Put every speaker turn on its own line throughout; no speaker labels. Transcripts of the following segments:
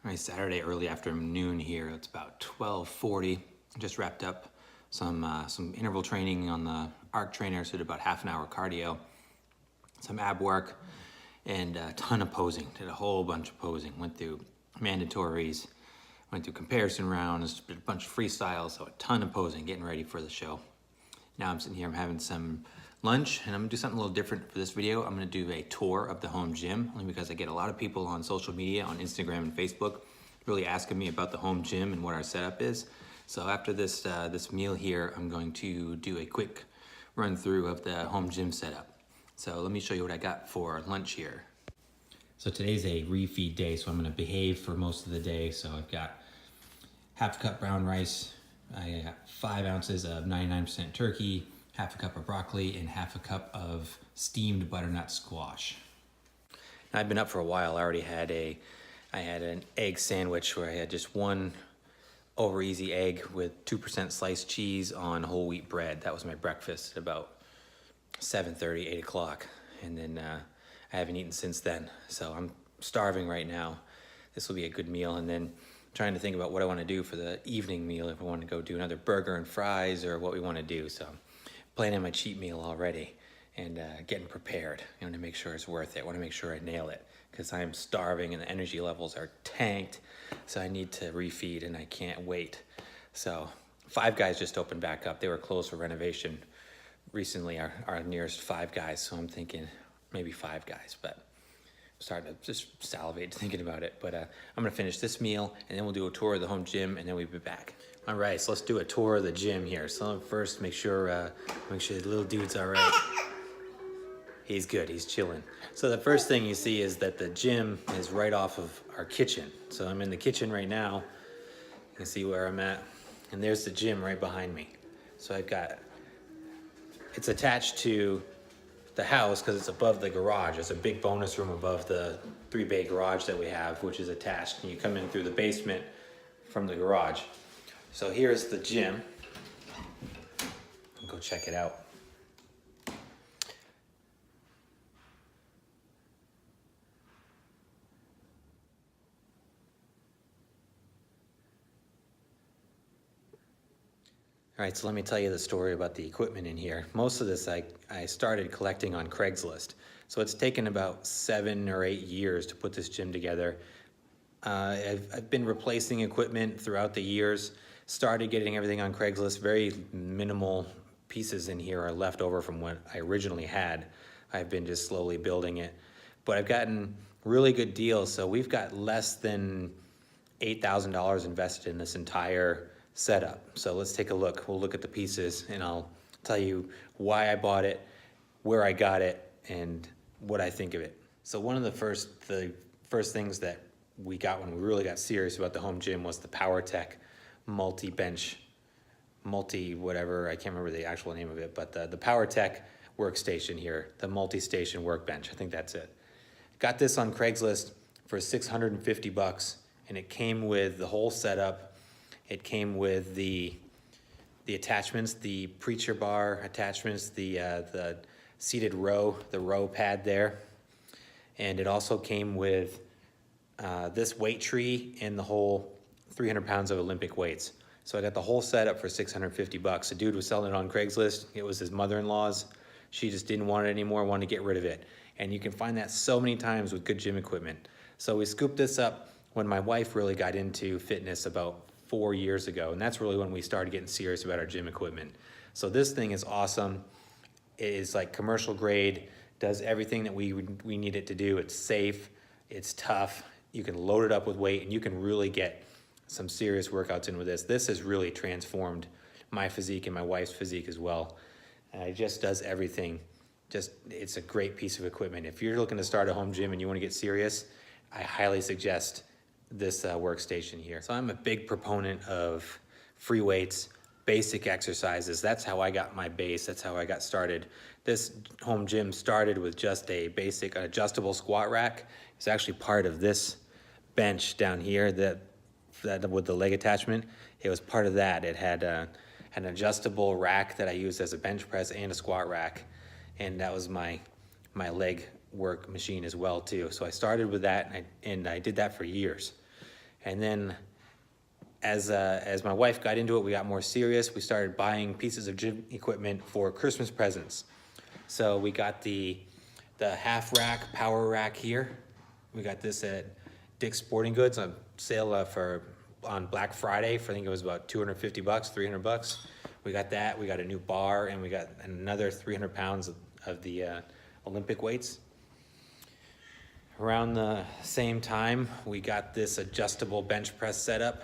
All right, Saturday early afternoon here. It's about 12:40. Just wrapped up some interval training on the arc trainer, so did about half an hour cardio, some ab work, and a ton of posing. Did a whole bunch of posing. Went through mandatories, went through comparison rounds, did a bunch of freestyles, so a ton of posing, getting ready for the show. Now I'm sitting here, I'm having some lunch, and I'm gonna do something a little different for this video. I'm gonna do a tour of the home gym, only because I get a lot of people on social media, on Instagram and Facebook, really asking me about the home gym and what our setup is. So after this this meal here, I'm going to do a quick run through of the home gym setup. So let me show you what I got for lunch here. So today's a refeed day, so I'm gonna behave for most of the day. So I've got half a cup brown rice, I got 5 ounces of 99% turkey, half a cup of broccoli, and half a cup of steamed butternut squash. Now, I've been up for a while. I already had I had an egg sandwich where I had just one over easy egg with 2% sliced cheese on whole wheat bread. That was my breakfast at about 7:30, 8 o'clock. And then I haven't eaten since then. So I'm starving right now. This will be a good meal. And then trying to think about what I want to do for the evening meal, if I want to go do another burger and fries or what we want to do. So I'm planning my cheat meal already and getting prepared, to make sure it's worth it. I want to make sure I nail it because I'm starving and the energy levels are tanked. So I need to refeed and I can't wait. So Five Guys just opened back up. They were closed for renovation recently, our nearest Five Guys. So I'm thinking maybe Five Guys, but starting to just salivate thinking about it. But I'm gonna finish this meal and then we'll do a tour of the home gym and then we'll be back. All right, so let's do a tour of the gym here. So first, make sure the little dude's all right. He's good, he's chilling. So the first thing you see is that the gym is right off of our kitchen. So I'm in the kitchen right now. You can see where I'm at. And there's the gym right behind me. So it's attached to the house because it's above the garage. There's a big bonus room above the 3-bay garage that we have, which is attached. And you come in through the basement from the garage. So here's the gym. Go check it out. All right, so let me tell you the story about the equipment in here. Most of this I started collecting on Craigslist. So it's taken about 7 or 8 years to put this gym together. I've been replacing equipment throughout the years. Started getting everything on Craigslist. Very minimal pieces in here are left over from what I originally had. I've been just slowly building it. But I've gotten really good deals. So we've got less than $8,000 invested in this entire setup. So let's take a look. We'll look at the pieces and I'll tell you why I bought it, where I got it, and what I think of it. So one of the first things that we got when we really got serious about the home gym was the PowerTech multi-bench, whatever, I can't remember the actual name of it, but the PowerTech Workstation here, the multi-station workbench, I think that's it. Got this on Craigslist for $650 and it came with the whole setup. It came with the attachments, the preacher bar attachments, the seated row, the row pad there. And it also came with this weight tree and the whole 300 pounds of Olympic weights. So I got the whole setup for $650. The dude was selling it on Craigslist. It was his mother-in-law's. She just didn't want it anymore, wanted to get rid of it. And you can find that so many times with good gym equipment. So we scooped this up when my wife really got into fitness about 4 years ago, and that's really when we started getting serious about our gym equipment. So this thing is awesome. It is like commercial grade, does everything that we need it to do. It's safe, it's tough. You can load it up with weight, and you can really get some serious workouts in with this. This has really transformed my physique and my wife's physique as well. It just does everything. It's a great piece of equipment. If you're looking to start a home gym and you want to get serious, I highly suggest this workstation here. So I'm a big proponent of free weights, basic exercises. That's how I got my base. That's how I got started. This home gym started with just a basic adjustable squat rack. It's actually part of this bench down here that with the leg attachment. It was part of that. It had an adjustable rack that I used as a bench press and a squat rack. And that was my leg work machine as well too. So I started with that and I did that for years. And then as my wife got into it, we got more serious. We started buying pieces of gym equipment for Christmas presents. So we got the half rack power rack here. We got this at Dick's Sporting Goods on sale on Black Friday for, I think it was about 250 bucks, 300 bucks. We got that. We got a new bar, and we got another 300 pounds of the Olympic weights. Around the same time, we got this adjustable bench press setup.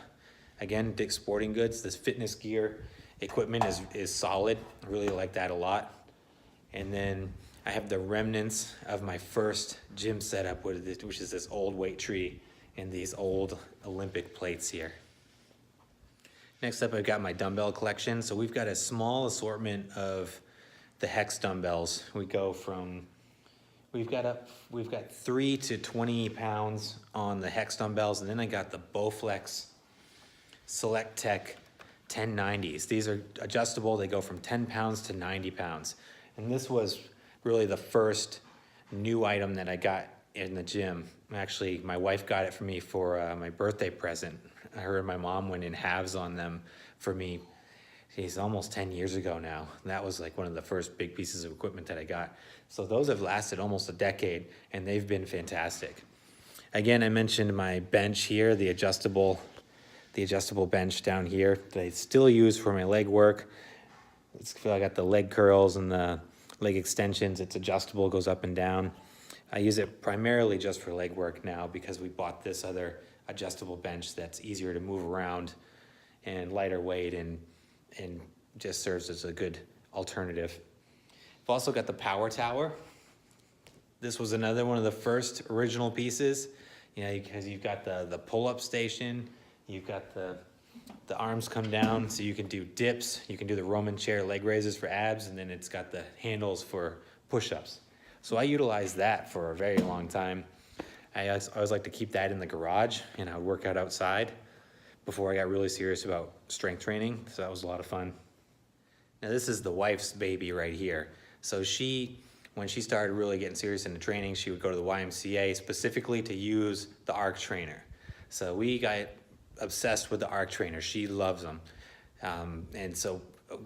Again, Dick's Sporting Goods. This fitness gear equipment is solid. I really like that a lot. And then I have the remnants of my first gym setup, which is this old weight tree and these old Olympic plates here. Next up, I've got my dumbbell collection. So we've got a small assortment of the Hex dumbbells. We've got 3 to 20 pounds on the Hex dumbbells, and then I got the Bowflex Select Tech 1090s. These are adjustable. They go from 10 pounds to 90 pounds. And this was really the first new item that I got in the gym. Actually, my wife got it for me for my birthday present. Her and my mom went in halves on them for me. It's almost 10 years ago now. That was like one of the first big pieces of equipment that I got. So those have lasted almost a decade, and they've been fantastic. Again, I mentioned my bench here, the adjustable bench down here that I still use for my leg work. I got the leg curls and the leg extensions. It's adjustable, goes up and down. I use it primarily just for leg work now because we bought this other adjustable bench that's easier to move around and lighter weight and just serves as a good alternative. I've also got the Power Tower. This was another one of the first original pieces, because you've got the pull-up station, you've got the arms come down so you can do dips, you can do the Roman chair leg raises for abs, and then it's got the handles for push-ups. So I utilized that for a very long time. I always like to keep that in the garage, and I would work out outside before I got really serious about strength training, so that was a lot of fun. Now this is the wife's baby right here. So when she started really getting serious into training, she would go to the YMCA specifically to use the ARC trainer. So we got obsessed with the ARC trainer. She loves them. And so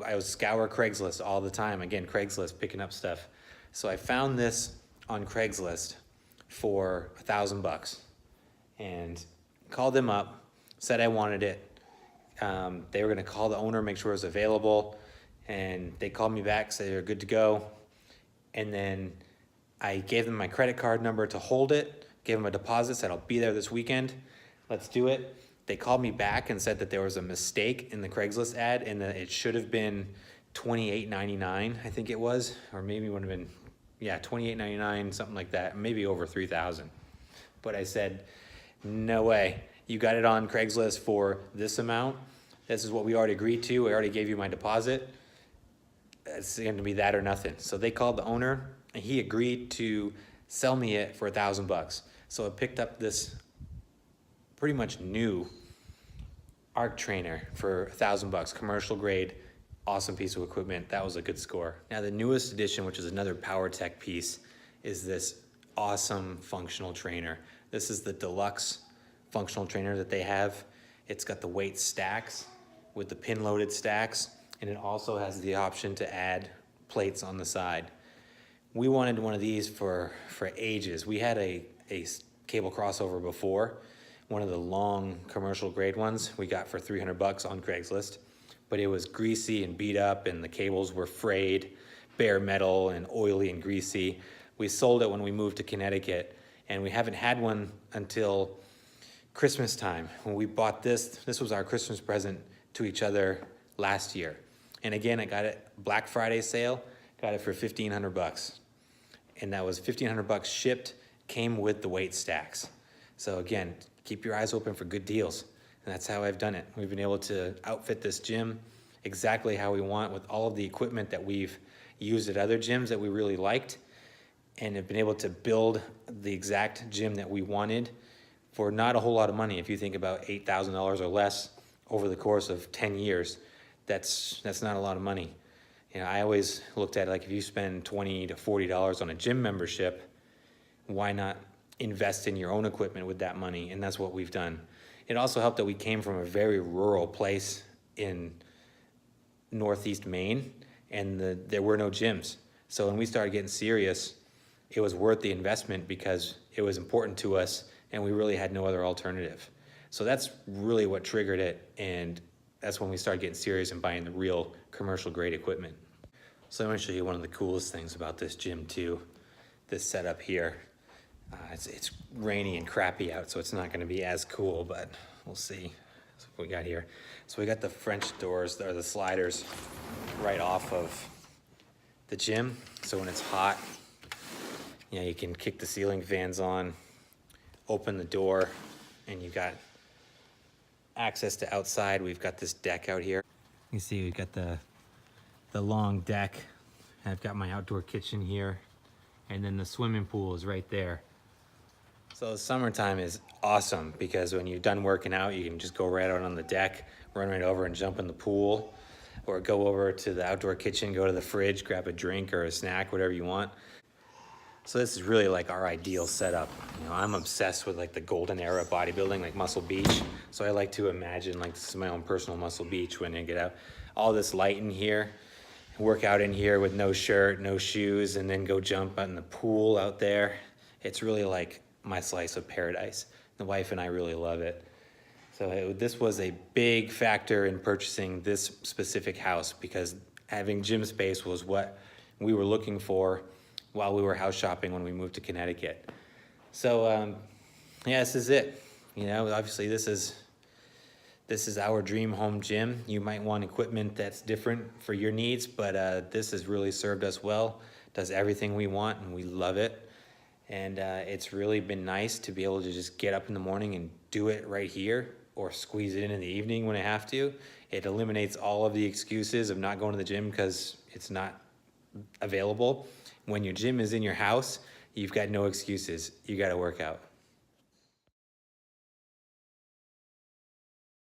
I would scour Craigslist all the time. Again, Craigslist, picking up stuff. So I found this on Craigslist for $1,000 and called them up, said I wanted it. They were gonna call the owner, make sure it was available. And they called me back, said they're good to go. And then I gave them my credit card number to hold it, gave them a deposit, said I'll be there this weekend, let's do it. They called me back and said that there was a mistake in the Craigslist ad and that it should have been $28.99, I think it was, or maybe it would have been, yeah, $28.99, something like that, maybe over $3,000. But I said, no way, you got it on Craigslist for this amount. This is what we already agreed to. I already gave you my deposit. It's going to be that or nothing. So they called the owner, and he agreed to sell me it for $1,000. So I picked up this pretty much new ARC trainer for $1,000, commercial grade, awesome piece of equipment. That was a good score. Now the newest addition, which is another PowerTech piece, is this awesome functional trainer. This is the deluxe functional trainer that they have. It's got the weight stacks with the pin loaded stacks, and it also has the option to add plates on the side. We wanted one of these for ages. We had a cable crossover before, one of the long commercial grade ones we got for $300 on Craigslist, but it was greasy and beat up and the cables were frayed, bare metal and oily and greasy. We sold it when we moved to Connecticut, and we haven't had one until Christmas time. When we bought this was our Christmas present to each other last year. And again, I got it Black Friday sale, got it for $1,500. And that was $1,500 shipped, came with the weight stacks. So again, keep your eyes open for good deals. And that's how I've done it. We've been able to outfit this gym exactly how we want with all of the equipment that we've used at other gyms that we really liked, and have been able to build the exact gym that we wanted for not a whole lot of money. If you think about $8,000 or less over the course of 10 years, that's not a lot of money. I always looked at it like if you spend $20 to $40 on a gym membership, why not invest in your own equipment with that money, and that's what we've done. It also helped that we came from a very rural place in Northeast Maine, and there were no gyms. So when we started getting serious, it was worth the investment because it was important to us and we really had no other alternative. So that's really what triggered it, and that's when we started getting serious and buying the real commercial grade equipment. So I'm gonna show you one of the coolest things about this gym too, this setup here. It's rainy and crappy out, so it's not gonna be as cool, but we'll see. That's what we got here. So we got the French doors, or the sliders, right off of the gym. So when it's hot, you can kick the ceiling fans on, open the door, and you've got access to outside. We've got this deck out here. You see we've got the long deck. I've got my outdoor kitchen here, and then the swimming pool is right there. So the summertime is awesome because when you're done working out, you can just go right out on the deck, run right over and jump in the pool, or go over to the outdoor kitchen, go to the fridge, grab a drink or a snack, whatever you want. So this is really like our ideal setup. I'm obsessed with like the golden era bodybuilding, like Muscle Beach. So I like to imagine like this is my own personal Muscle Beach when I get out. All this light in here, work out in here with no shirt, no shoes, and then go jump out in the pool out there. It's really like my slice of paradise. The wife and I really love it. So this was a big factor in purchasing this specific house because having gym space was what we were looking for while we were house shopping when we moved to Connecticut. So yeah, this is it. Obviously this is our dream home gym. You might want equipment that's different for your needs, but this has really served us well. Does everything we want and we love it. And it's really been nice to be able to just get up in the morning and do it right here, or squeeze it in the evening when I have to. It eliminates all of the excuses of not going to the gym because it's not available. When your gym is in your house, you've got no excuses. You got to work out.